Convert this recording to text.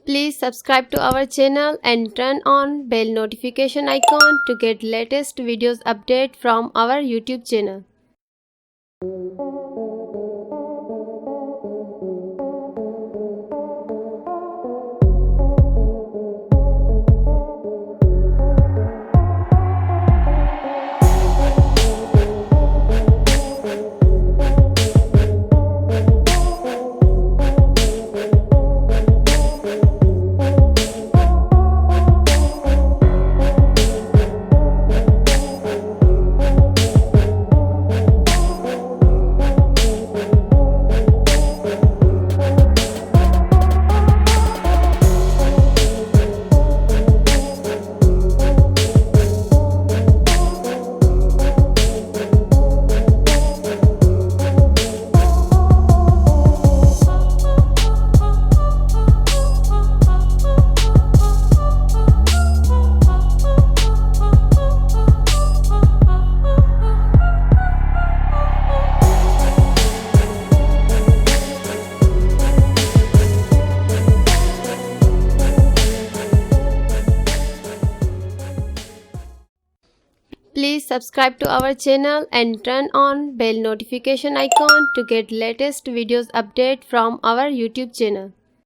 Please subscribe to our channel and turn on bell notification icon to get latest videos update from our YouTube channel. Please subscribe to our channel and turn on bell notification icon to get latest videos update from our YouTube channel. Please subscribe to our channel and turn on bell notification icon to get latest videos update from our YouTube channel. Please subscribe to our channel and turn on bell notification icon to get latest videos update from our YouTube channel.